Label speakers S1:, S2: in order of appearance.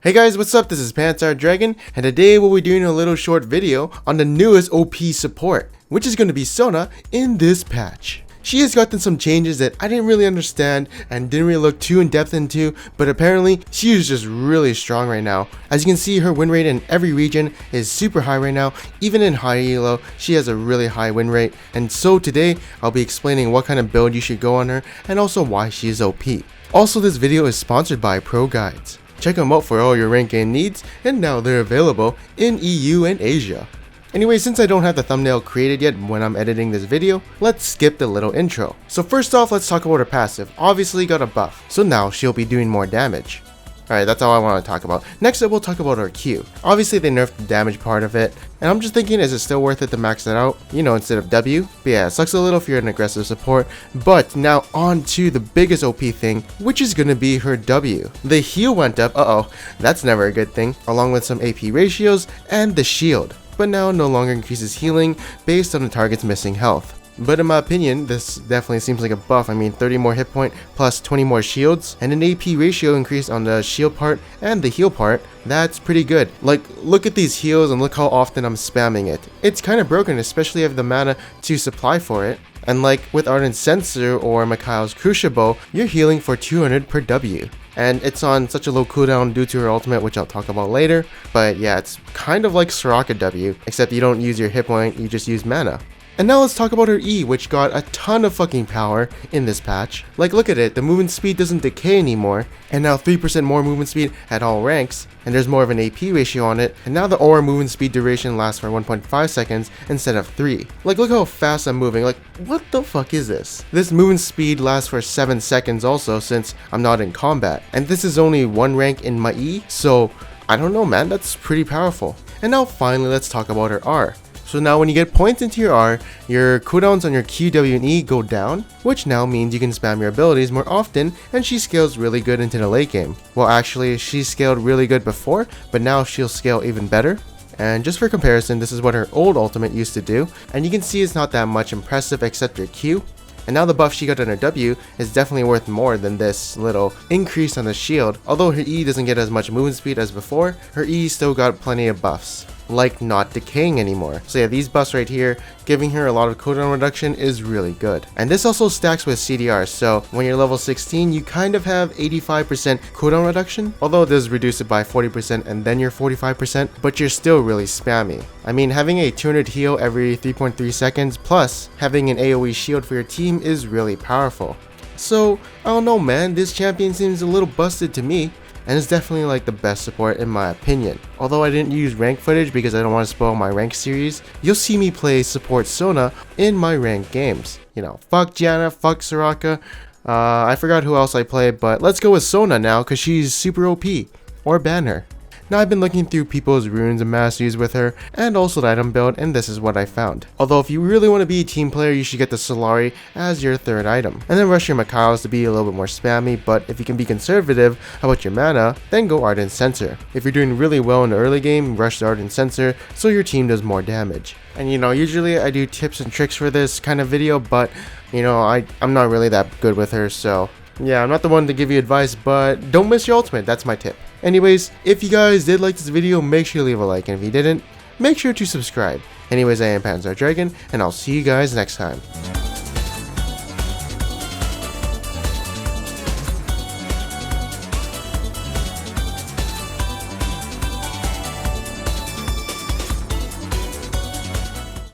S1: Hey guys, what's up? This is Dragon, and today we'll be doing a little short video on the newest OP support, which is going to be SONA in this patch. She has gotten some changes that I didn't really understand and didn't really look too in depth into, but apparently she is just really strong right now. As you can see, her win rate in every region is super high right now. Even in high elo, she has a really high win rate, and so today I'll be explaining what kind of build you should go on her and also why she is OP. Also, this video is sponsored by Pro Guides. Check them out for all your rank game needs, and now they're available in EU and Asia. Anyway, since I don't have the thumbnail created yet when I'm editing this video, let's skip the little intro. So first off, let's talk about her passive. Obviously got a buff, so now she'll be doing more damage. Alright, that's all I want to talk about. Next up, we'll talk about her Q. Obviously they nerfed the damage part of it, and I'm just thinking, is it still worth it to max it out, you know, instead of W? But yeah, it sucks a little if you're an aggressive support. But now on to the biggest OP thing, which is gonna be her W. The heal went up, that's never a good thing, along with some AP ratios and the shield. But now no longer increases healing based on the target's missing health. But in my opinion, this definitely seems like a buff. I mean, 30 more hit point plus 20 more shields and an AP ratio increase on the shield part and the heal part. That's pretty good. Like, look at these heals and look how often I'm spamming it. It's kind of broken, especially if the mana to supply for it. And like with Ardent Censer or Mikhail's Crucible, you're healing for 200 per W. And it's on such a low cooldown due to her ultimate, which I'll talk about later. But yeah, it's kind of like Soraka W, except you don't use your hit point, you just use mana. And now let's talk about her E, which got a ton of fucking power in this patch. Like, look at it, the movement speed doesn't decay anymore, and now 3% more movement speed at all ranks, and there's more of an AP ratio on it, and now the aura movement speed duration lasts for 1.5 seconds instead of 3. Like, look how fast I'm moving. Like, what the fuck is this? This movement speed lasts for 7 seconds also, since I'm not in combat, and this is only one rank in my E, so I don't know, man, that's pretty powerful. And now finally, let's talk about her R. So now when you get points into your R, your cooldowns on your Q, W, and E go down, which now means you can spam your abilities more often, and she scales really good into the late game. Well, actually, she scaled really good before, but now she'll scale even better. And just for comparison, this is what her old ultimate used to do, and you can see it's not that much impressive except your Q. And now the buff she got on her W is definitely worth more than this little increase on the shield. Although her E doesn't get as much movement speed as before, her E still got plenty of buffs, like not decaying anymore. So yeah, these buffs right here, giving her a lot of cooldown reduction is really good. And this also stacks with CDR, so when you're level 16, you kind of have 85% cooldown reduction, although it does reduce it by 40% and then you're 45%, but you're still really spammy. I mean, having a 200 heal every 3.3 seconds plus having an AoE shield for your team is really powerful. So, I don't know, man, this champion seems a little busted to me, and it's definitely like the best support in my opinion. Although I didn't use rank footage because I don't want to spoil my rank series, you'll see me play support SONA in my ranked games. You know, fuck Janna, fuck Soraka, I forgot who else I played, but let's go with SONA now because she's super OP, or ban her. Now I've been looking through people's runes and masteries with her, and also the item build, and this is what I found. Although if you really want to be a team player, you should get the Solari as your third item. And then rush your Mikhail's to be a little bit more spammy, but if you can be conservative about your mana, then go Ardent Censer. If you're doing really well in the early game, rush the Ardent Censer so your team does more damage. And you know, usually I do tips and tricks for this kind of video, but you know, I'm not really that good with her, so yeah, I'm not the one to give you advice, but don't miss your ultimate, that's my tip. Anyways, if you guys did like this video, make sure to leave a like, and if you didn't, make sure to subscribe. Anyways, I am Dragon, and I'll see you guys next time.